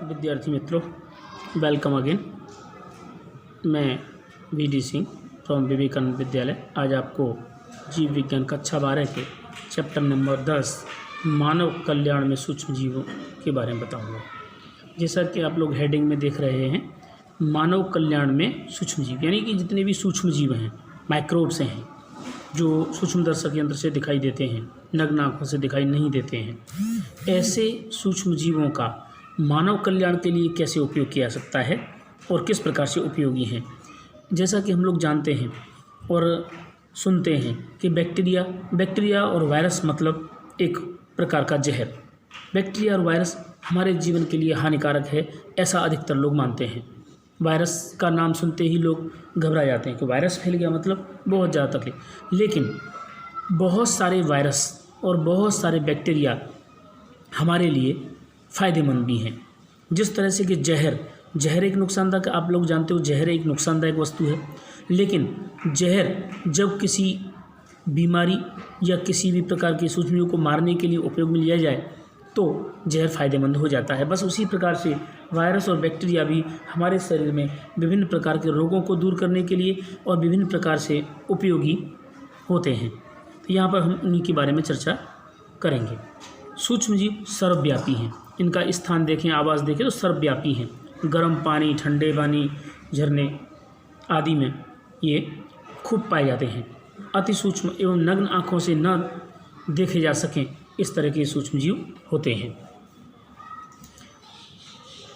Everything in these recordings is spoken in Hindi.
विद्यार्थी मित्रों, वेलकम अगेन। मैं वी.डी. सिंह फ्रॉम विवेकानंद विद्यालय आज आपको जीव विज्ञान कक्षा 12 के चैप्टर नंबर 10 मानव कल्याण में सूक्ष्म जीवों के बारे में बताऊंगा। जैसा कि आप लोग हेडिंग में देख रहे हैं, मानव कल्याण में सूक्ष्म जीव, यानी कि जितने भी सूक्ष्म जीव हैं, माइक्रोब्स हैं, जो सूक्ष्मदर्शक यंत्र से दिखाई देते हैं, नग्न आँखों से दिखाई नहीं देते हैं, ऐसे सूक्ष्म जीवों का मानव कल्याण के लिए कैसे उपयोग किया जा सकता है और किस प्रकार से उपयोगी हैं। जैसा कि हम लोग जानते हैं और सुनते हैं कि बैक्टीरिया और वायरस मतलब एक प्रकार का जहर। बैक्टीरिया और वायरस हमारे जीवन के लिए हानिकारक है, ऐसा अधिकतर लोग मानते हैं। वायरस का नाम सुनते ही लोग घबरा जाते हैं कि वायरस फैल गया मतलब बहुत ज़्यादा तकलीफ। लेकिन बहुत सारे वायरस और बहुत सारे बैक्टीरिया हमारे लिए फ़ायदेमंद भी हैं। जिस तरह से कि जहर एक नुकसानदायक, आप लोग जानते हो जहर एक नुकसानदायक वस्तु है, लेकिन जहर जब किसी बीमारी या किसी भी प्रकार की सूक्ष्मजीवों को मारने के लिए उपयोग में लिया जाए तो जहर फ़ायदेमंद हो जाता है। बस उसी प्रकार से वायरस और बैक्टीरिया भी हमारे शरीर में विभिन्न प्रकार के रोगों को दूर करने के लिए और विभिन्न प्रकार से उपयोगी होते हैं। तो यहाँ पर हम उन्हीं के बारे में चर्चा करेंगे। सूक्ष्मजीव सर्वव्यापी हैं। इनका स्थान देखें, आवास देखें तो सर्वव्यापी हैं। गर्म पानी, ठंडे पानी, झरने आदि में ये खूब पाए जाते हैं। अति सूक्ष्म एवं नग्न आँखों से न देखे जा सकें इस तरह के सूक्ष्मजीव होते हैं।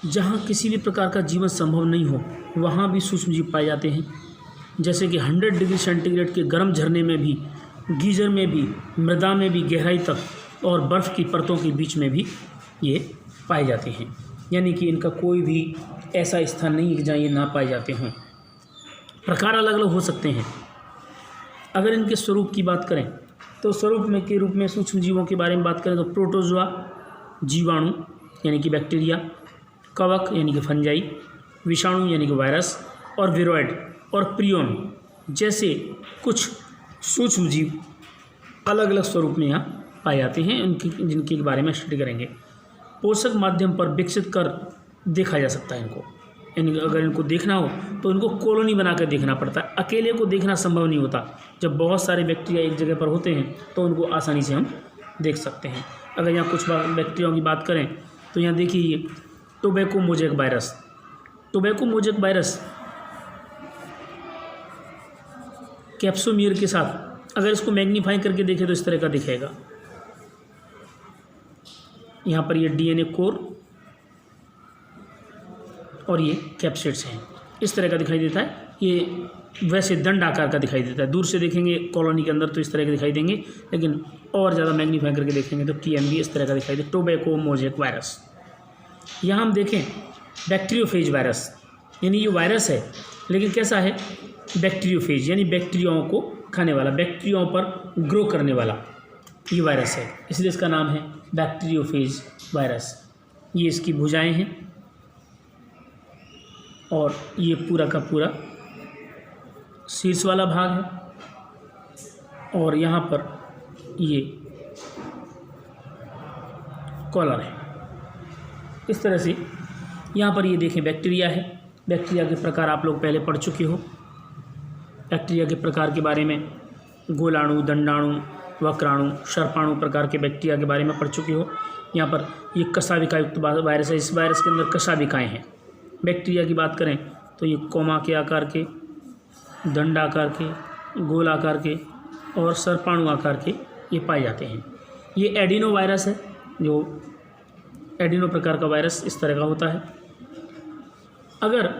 जहाँ किसी भी प्रकार का जीवन संभव नहीं हो वहाँ भी सूक्ष्मजीव पाए जाते हैं। जैसे कि 100 डिग्री सेंटीग्रेड के गर्म झरने में भी, गीजर में भी, मृदा में भी, गहराई तक और बर्फ़ की परतों के बीच में भी ये पाए जाते हैं। यानी कि इनका कोई भी ऐसा स्थान नहीं है कि जहाँ ये ना पाए जाते हों। प्रकार अलग अलग हो सकते हैं। अगर इनके स्वरूप की बात करें तो स्वरूप में के रूप में सूक्ष्म जीवों के बारे में बात करें तो प्रोटोजोआ जीवाणु यानी कि बैक्टीरिया, कवक यानी कि फंजाई, विषाणु यानी कि वायरस और विरोइड और प्रियोन जैसे कुछ सूक्ष्म जीव अलग अलग स्वरूप में यहाँ पाए जाते हैं। जिनके बारे में स्टडी करेंगे। पोषक माध्यम पर विकसित कर देखा जा सकता है इनको, यानी अगर इनको देखना हो तो इनको कॉलोनी बना कर देखना पड़ता है। अकेले को देखना संभव नहीं होता। जब बहुत सारे बैक्टीरिया एक जगह पर होते हैं तो उनको आसानी से हम देख सकते हैं। अगर यहाँ कुछ बैक्टीरियाओं की बात करें तो यहाँ देखिए टोबैको मोज़ेक वायरस कैप्सोमियर के साथ अगर इसको मैग्नीफाई करके देखें तो इस तरह का दिखेगा। यहाँ पर ये DNA कोर और ये कैप्सिड्स हैं, इस तरह का दिखाई देता है। ये वैसे दंड आकार का दिखाई देता है। दूर से देखेंगे कॉलोनी के अंदर तो इस तरह के दिखाई देंगे, लेकिन और ज़्यादा मैग्नीफाई करके देखेंगे तो TMV इस तरह का दिखाई दे, टोबैको मोज़ेक वायरस। यहाँ हम देखें बैक्टीरियोफेज वायरस, यानी ये वायरस है लेकिन कैसा है, बैक्टीरियोफेज यानी बैक्टीरियाओं को खाने वाला, बैक्टीरियाओं पर ग्रो करने वाला ये वायरस है, इसलिए इसका नाम है बैक्टीरियोफेज वायरस। ये इसकी भुजाएं हैं और ये पूरा का पूरा शीर्ष वाला भाग है और यहाँ पर ये कॉलर है। इस तरह से यहाँ पर ये देखें बैक्टीरिया है। बैक्टीरिया के प्रकार आप लोग पहले पढ़ चुके हो। बैक्टीरिया के प्रकार के बारे में गोलाणु, दंडाणु, वक्राणु, सर्पाणु प्रकार के बैक्टीरिया के बारे में पढ़ चुके हो। यहाँ पर ये कशाभिका युक्त वायरस है। इस वायरस के अंदर कशाभिकाएँ हैं। बैक्टीरिया की बात करें तो ये कोमा के आकार के, दंड आकार के, गोल आकार के और सर्पाणु आकार के ये पाए जाते हैं। ये एडिनो वायरस है, जो एडिनो प्रकार का वायरस इस तरह का होता है। अगर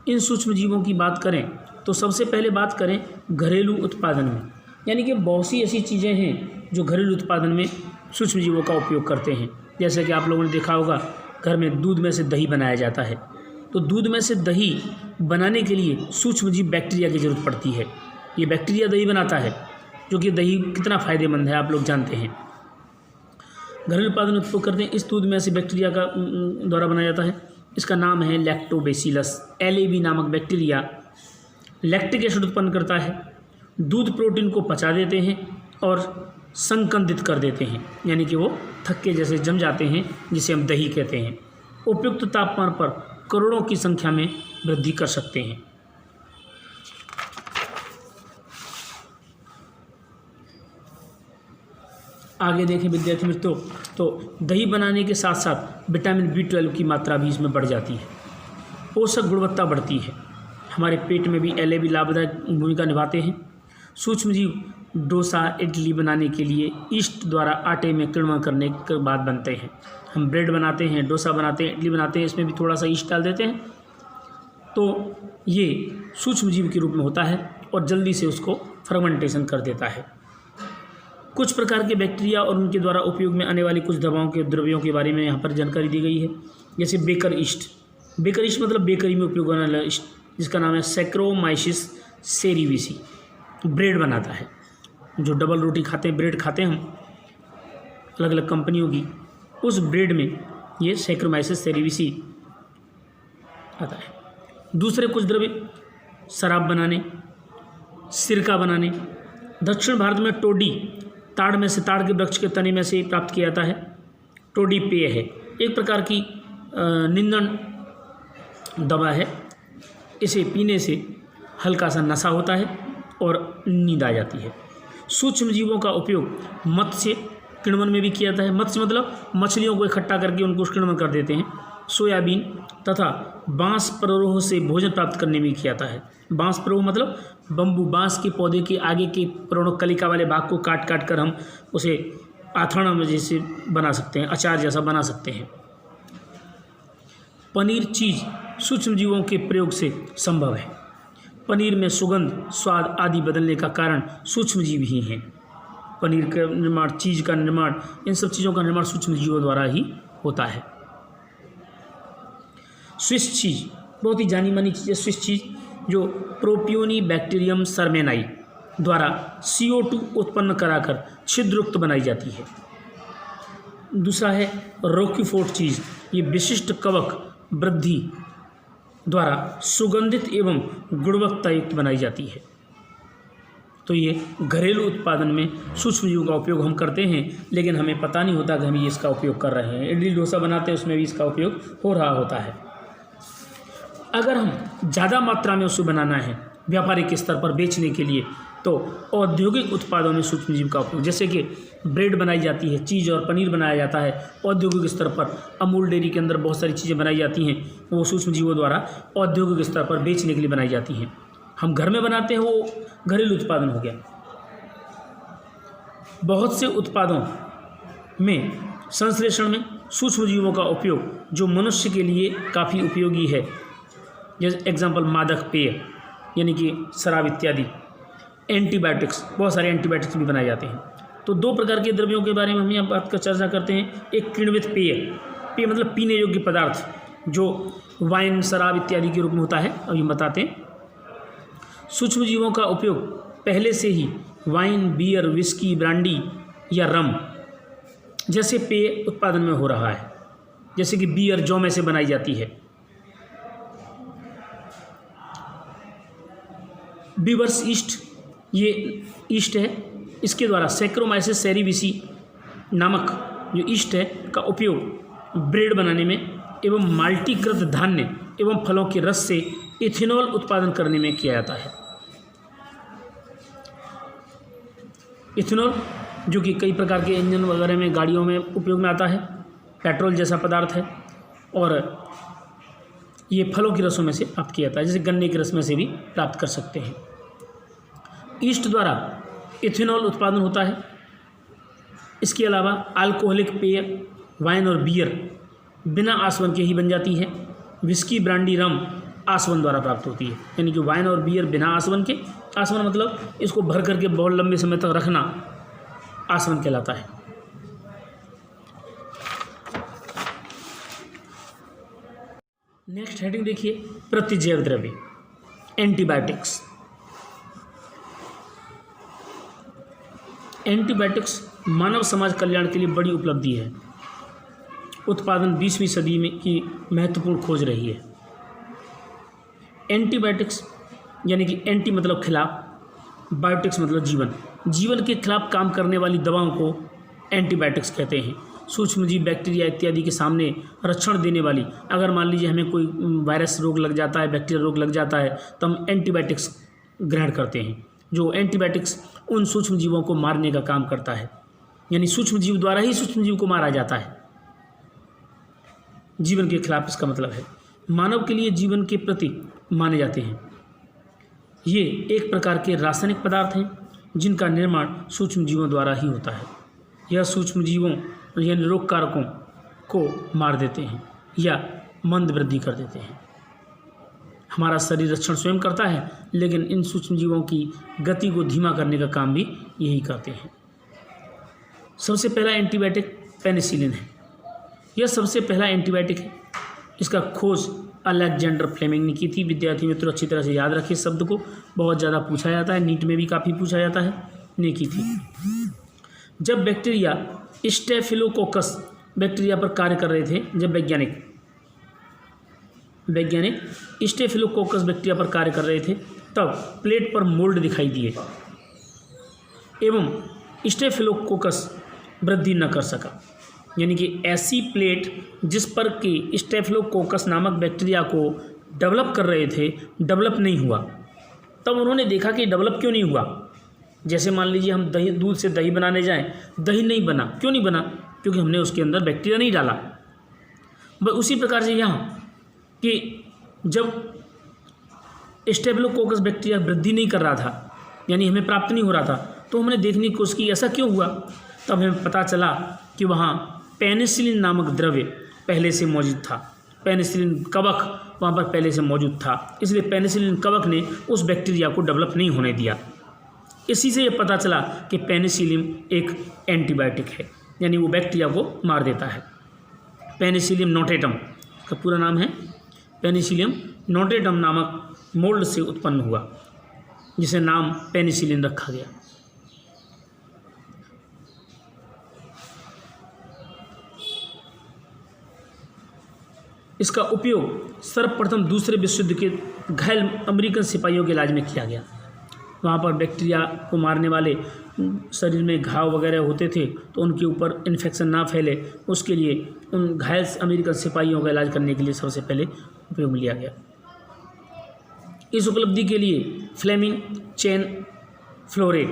इन सूक्ष्म जीवों की बात करें तो सबसे पहले बात करें घरेलू उत्पादन में, यानी कि बहुत सी ऐसी चीज़ें हैं जो घरेलू उत्पादन में सूक्ष्म जीवों का उपयोग करते हैं। जैसे कि आप लोगों ने देखा होगा घर में दूध में से दही बनाया जाता है, तो दूध में से दही बनाने के लिए सूक्ष्म जीव बैक्टीरिया की ज़रूरत पड़ती है। ये बैक्टीरिया दही बनाता है, जो कि दही कितना फ़ायदेमंद है आप लोग जानते हैं। घरेलू उत्पादन उपयोग करते हैं। इस दूध में से बैक्टीरिया का द्वारा बनाया जाता है। इसका नाम है लैक्टोबैसिलस। LAB नामक बैक्टीरिया लैक्टिक एसिड उत्पन्न करता है, दूध प्रोटीन को पचा देते हैं और संकंदित कर देते हैं, यानी कि वो थक्के जैसे जम जाते हैं, जिसे हम दही कहते हैं। उपयुक्त तापमान पर करोड़ों की संख्या में वृद्धि कर सकते हैं। आगे देखें विद्यार्थी मित्रों, तो दही बनाने के साथ साथ विटामिन B12 की मात्रा भी इसमें बढ़ जाती है, पोषक गुणवत्ता बढ़ती है, हमारे पेट में भी LA लाभदायक भूमिका निभाते हैं। सूक्ष्मजीव डोसा इडली बनाने के लिए ईस्ट द्वारा आटे में किण्वन करने के बाद बनते हैं। हम ब्रेड बनाते हैं, डोसा बनाते हैं, इडली बनाते हैं, इसमें भी थोड़ा सा ईस्ट डाल देते हैं, तो ये सूक्ष्मजीव के रूप में होता है और जल्दी से उसको फर्मेंटेशन कर देता है। कुछ प्रकार के बैक्टीरिया और उनके द्वारा उपयोग में आने वाली कुछ दवाओं के द्रव्यों के बारे में यहाँ पर जानकारी दी गई है। जैसे बेकर ईस्ट मतलब बेकरी में उपयोग होने वाला ईस्ट, जिसका नाम है सैक्रोमाइसिस सेरेविसी। ब्रेड बनाता है, जो डबल रोटी खाते हैं, ब्रेड खाते हैं हम अलग अलग कंपनियों की, उस ब्रेड में ये सैक्रोमाइसिस सेरेविसी आता है। दूसरे कुछ द्रव्य शराब बनाने, सिरका बनाने। दक्षिण भारत में टोडी ताड़ में से, ताड़ के वृक्ष के तने में से प्राप्त किया जाता है। टोडी पेय है, एक प्रकार की निंदन दवा है। इसे पीने से हल्का सा नशा होता है और नींद आ जाती है। सूक्ष्म जीवों का उपयोग मत्स्य किण्वन में भी किया जाता है। मत्स्य मतलब मछलियों को इकट्ठा करके उनको किण्वन कर देते हैं। सोयाबीन तथा बांस प्ररोह से भोजन प्राप्त करने में किया जाता है। बांस प्ररोह मतलब बम्बू, बांस के पौधे के आगे के प्ररोह कलिका वाले भाग को काट काट कर हम उसे आथाना में जैसे बना सकते हैं, अचार जैसा बना सकते हैं। पनीर चीज़ सूक्ष्म जीवों के प्रयोग से संभव है। पनीर में सुगंध, स्वाद आदि बदलने का कारण सूक्ष्म जीव ही हैं। पनीर का निर्माण, चीज़ का निर्माण, इन सब चीज़ों का निर्माण सूक्ष्म जीवों द्वारा ही होता है। स्विस चीज़ बहुत ही जानी मानी चीज़ है। स्विस चीज़ जो प्रोपियोनी बैक्टीरियम सरमेनाई द्वारा CO2 उत्पन्न कराकर छिद्रयुक्त बनाई जाती है। दूसरा है रोक्यूफोर्ट चीज़, ये विशिष्ट कवक वृद्धि द्वारा सुगंधित एवं गुणवत्ता युक्त बनाई जाती है। तो ये घरेलू उत्पादन में सूक्ष्मजीवों का उपयोग हम करते हैं, लेकिन हमें पता नहीं होता कि हम ये इसका उपयोग कर रहे हैं। इडली डोसा बनाते हैं, उसमें भी इसका उपयोग हो रहा होता है। अगर हम ज़्यादा मात्रा में उसे बनाना है व्यापारिक स्तर पर बेचने के लिए, तो औद्योगिक उत्पादों में सूक्ष्मजीव का उपयोग, जैसे कि ब्रेड बनाई जाती है, चीज़ और पनीर बनाया जाता है औद्योगिक स्तर पर। अमूल डेयरी के अंदर बहुत सारी चीज़ें बनाई जाती हैं, वो सूक्ष्मजीवों द्वारा औद्योगिक स्तर पर बेचने के लिए बनाई जाती हैं। हम घर में बनाते हैं, वो घरेलू उत्पादन हो गया। बहुत से उत्पादों में संश्लेषण में सूक्ष्मजीवों का उपयोग जो मनुष्य के लिए काफ़ी उपयोगी है, जैसे एग्जाम्पल मादक पेय यानी कि शराब इत्यादि। एंटीबायोटिक्स, बहुत सारे एंटीबायोटिक्स भी बनाए जाते हैं। तो दो प्रकार के द्रव्यों के बारे में हम यहाँ बात कर चर्चा करते हैं। एक किण्वित पेय, पेय मतलब पीने योग्य पदार्थ, जो वाइन, शराब इत्यादि के रूप में होता है, अभी बताते हैं। सूक्ष्मजीवों का उपयोग पहले से ही वाइन, बियर, विस्की, ब्रांडी या रम जैसे पेय उत्पादन में हो रहा है। जैसे कि बियर जौ में से बनाई जाती है। बीवर्स ईस्ट, ये ईस्ट है, इसके द्वारा सैक्रोमाइसिस सेरेविसी नामक जो ईस्ट है का उपयोग ब्रेड बनाने में एवं माल्टीकृत धान्य एवं फलों के रस से इथेनॉल उत्पादन करने में किया जाता है। इथेनॉल जो कि कई प्रकार के इंजन वगैरह में, गाड़ियों में उपयोग में आता है, पेट्रोल जैसा पदार्थ है, और ये फलों के रसों में से प्राप्त किया जाता है, जैसे गन्ने के रस में से भी प्राप्त कर सकते हैं। ईस्ट द्वारा इथेनॉल उत्पादन होता है। इसके अलावा अल्कोहलिक पेय, वाइन और बियर बिना आसवन के ही बन जाती है। विस्की, ब्रांडी, रम आसवन द्वारा प्राप्त होती है, यानी कि वाइन और बियर बिना आसवन के। आसवन मतलब इसको भर करके बहुत लंबे समय तक रखना आसवन कहलाता है। नेक्स्ट हेडिंग देखिए, प्रतिजैव द्रव्य, एंटीबायोटिक्स। एंटीबायोटिक्स मानव समाज कल्याण के लिए बड़ी उपलब्धि है। उत्पादन 20वीं सदी में की महत्वपूर्ण खोज रही है। एंटीबायोटिक्स यानी कि एंटी मतलब खिलाफ, बायोटिक्स मतलब जीवन, जीवन के खिलाफ काम करने वाली दवाओं को एंटीबायोटिक्स कहते हैं। सूक्ष्मजीव बैक्टीरिया इत्यादि के सामने रक्षण देने वाली, अगर मान लीजिए हमें कोई वायरस रोग लग जाता है, बैक्टीरिया रोग लग जाता है, तो हम एंटीबायोटिक्स ग्रहण करते हैं। जो एंटीबायोटिक्स उन सूक्ष्मजीवों को मारने का काम करता है, यानी सूक्ष्मजीव द्वारा ही सूक्ष्मजीव को मारा जाता है। जीवन के खिलाफ इसका मतलब है। मानव के लिए जीवन के प्रतीक माने जाते हैं। ये एक प्रकार के रासायनिक पदार्थ हैं जिनका निर्माण सूक्ष्मजीवों द्वारा ही होता है। यह सूक्ष्मजीवों यानी रोग कारकों को मार देते हैं या मंद वृद्धि कर देते हैं। हमारा शरीर रक्षण स्वयं करता है, लेकिन इन सूक्ष्मजीवों की गति को धीमा करने का काम भी यही करते हैं। सबसे पहला एंटीबायोटिक पेनिसिलिन है। यह सबसे पहला एंटीबायोटिक है। इसका खोज अलेक्जेंडर फ्लेमिंग ने की थी। विद्यार्थी मित्रों अच्छी तरह से याद रखिए, शब्द को बहुत ज़्यादा पूछा जाता है, नीट में भी काफ़ी पूछा जाता है। ने की थी। जब बैक्टीरिया स्टेफिलोकोकस बैक्टीरिया पर कार्य कर रहे थे, जब वैज्ञानिक स्टेफिलोकोकस बैक्टीरिया पर कार्य कर रहे थे, तब प्लेट पर मोल्ड दिखाई दिए एवं स्टेफिलोकोकस वृद्धि न कर सका। यानी कि ऐसी प्लेट जिस पर कि स्टेफिलोकोकस नामक बैक्टीरिया को डेवलप कर रहे थे, डेवलप नहीं हुआ। तब उन्होंने देखा कि डेवलप क्यों नहीं हुआ। जैसे मान लीजिए हम दूध से दही बनाने जाएं, दही नहीं बना। क्यों नहीं बना? क्योंकि हमने उसके अंदर बैक्टीरिया नहीं डाला। बस उसी प्रकार से यहाँ कि जब स्टेफिलोकोकस बैक्टीरिया वृद्धि नहीं कर रहा था, यानी हमें प्राप्त नहीं हो रहा था, तो हमने देखने की कोशिश की ऐसा क्यों हुआ। तब हमें पता चला कि वहाँ पेनिसिलिन नामक द्रव्य पहले से मौजूद था। पेनिसिलिन कवक वहाँ पर पहले से मौजूद था, इसलिए पेनिसिलिन कवक ने उस बैक्टीरिया को डेवलप नहीं होने दिया। इसी से ये पता चला कि पेनिसिलिन एक एंटीबायोटिक है, यानी वो बैक्टीरिया को मार देता है। पेनिसिलियम नोटेटम का पूरा नाम है। पेनिसिलियम नोटेटम नामक मोल्ड से उत्पन्न हुआ, जिसे नाम पेनिसिलिन रखा गया। इसका उपयोग सर्वप्रथम दूसरे विश्व युद्ध के घायल अमेरिकन सिपाहियों के इलाज में किया गया। वहाँ पर बैक्टीरिया को मारने वाले शरीर में घाव वगैरह होते थे, तो उनके ऊपर इन्फेक्शन ना फैले, उसके लिए उन घायल अमेरिकन सिपाहियों का इलाज करने के लिए सबसे पहले उपयोग में लिया गया। इस उपलब्धि के लिए फ्लेमिंग चैन फ्लोरे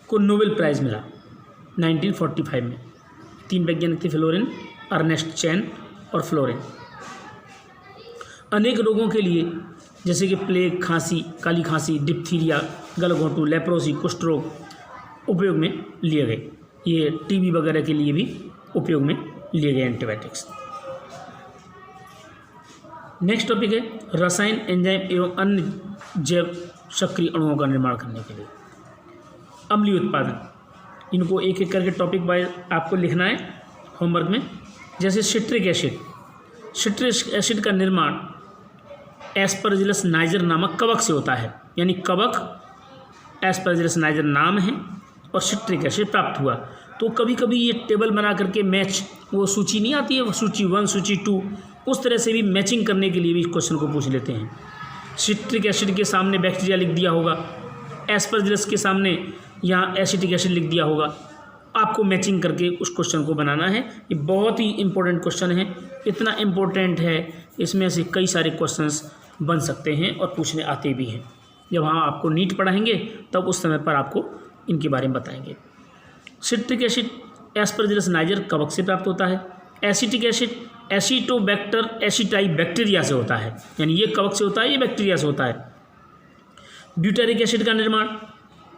को नोबेल प्राइज़ मिला 1945 में। 3 वैज्ञानिक थे, फ्लोरेन, अर्नेस्ट चैन और फ्लोरेन। अनेक रोगों के लिए जैसे कि प्लेग, खांसी, काली खांसी, डिप्थीरिया, गलघोंटू, लेप्रोसी, कुष्ठ रोग उपयोग में लिए गए। ये टीबी वगैरह के लिए भी उपयोग में लिए गए एंटीबायोटिक्स। नेक्स्ट टॉपिक है रसायन, एंजाइम एवं अन्य जैव सक्रिय अणुओं का निर्माण करने के लिए। अम्लीय उत्पादन, इनको एक एक करके टॉपिक वाइज आपको लिखना है होमवर्क में। जैसे सिट्रिक एसिड का निर्माण एस्परजिलस नाइजर नामक कवक से होता है। यानी कवक एस्परजिलस नाइजर नाम है और सिट्रिक एसिड प्राप्त हुआ। तो कभी कभी ये टेबल बना करके मैच, वो सूची नहीं आती है, वो सूची 1 सूची 2, उस तरह से भी मैचिंग करने के लिए भी इस क्वेश्चन को पूछ लेते हैं। सिट्रिक एसिड के सामने बैक्टीरिया लिख दिया होगा, एस्परजिलस के सामने यहाँ एसिटिक एसिड लिख दिया होगा। आपको मैचिंग करके उस क्वेश्चन को बनाना है। ये बहुत ही इंपॉर्टेंट क्वेश्चन है। इतना इम्पोर्टेंट है, इसमें से कई सारे क्वेश्चंस बन सकते हैं और पूछने आते भी हैं। जब हाँ आपको नीट पढ़ाएंगे तब उस समय पर आपको इनके बारे में बताएंगे। सिट्रिक एसिड एस्परजिलस नाइजर कवक से प्राप्त होता है। Acetic acid Acetobacter aceti bacteria से होता है, यानी ये कवक से होता है, ये बैक्टीरिया से होता है। ब्यूटारिक एसिड का निर्माण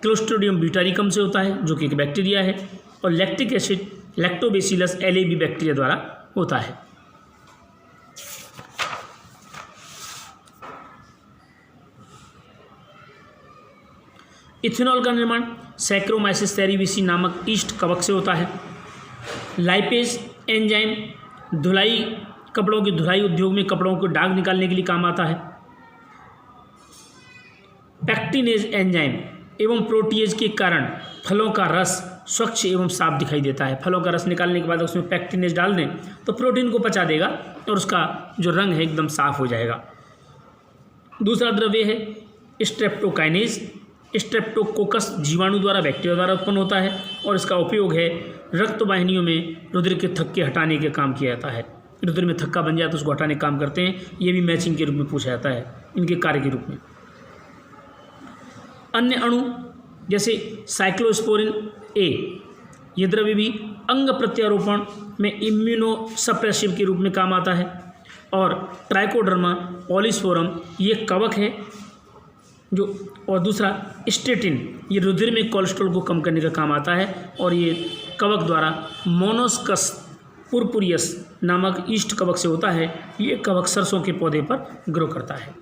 क्लोस्ट्रिडियम ब्यूटारिकम से होता है, जो कि एक बैक्टीरिया है। और लैक्टिक एसिड लैक्टोबैसिलस एलएबी बैक्टीरिया द्वारा होता है। इथेनॉल का निर्माण सैक्रोमाइसिस सेरेविसी नामक ईस्ट कवक से होता है। लाइपेज एंजाइम धुलाई, कपड़ों की धुलाई उद्योग में कपड़ों को दाग निकालने के लिए काम आता है। पैक्टिनेज एंजाइम एवं प्रोटीएज के कारण फलों का रस स्वच्छ एवं साफ दिखाई देता है। फलों का रस निकालने के बाद उसमें पैक्टिनेज डाल दें तो प्रोटीन को पचा देगा और उसका जो रंग है एकदम साफ हो जाएगा। दूसरा द्रव्य है स्ट्रेप्टोकाइनेज, स्ट्रेप्टोकोकस जीवाणु द्वारा, बैक्टीरिया द्वारा उत्पन्न होता है और इसका उपयोग है रक्त वाहिनियों में रुधिर के थक्के हटाने के काम किया जाता है। रुधिर में थक्का बन जाए तो उसको हटाने का काम करते हैं। ये भी मैचिंग के रूप में पूछा जाता है इनके कार्य के रूप में। अन्य अणु जैसे साइक्लोस्पोरिन ए, ये द्रव्य भी अंग प्रत्यारोपण में इम्यूनोसप्रेसिव के रूप में काम आता है। और ट्राइकोडर्मा पॉलीस्पोरम ये कवक है जो, और दूसरा स्टेटिन ये रुधिर में कोलेस्ट्रॉल को कम करने का काम आता है और ये कवक द्वारा मोनोस्कस पुरपुरियस नामक ईस्ट कवक से होता है। ये कवक सरसों के पौधे पर ग्रो करता है।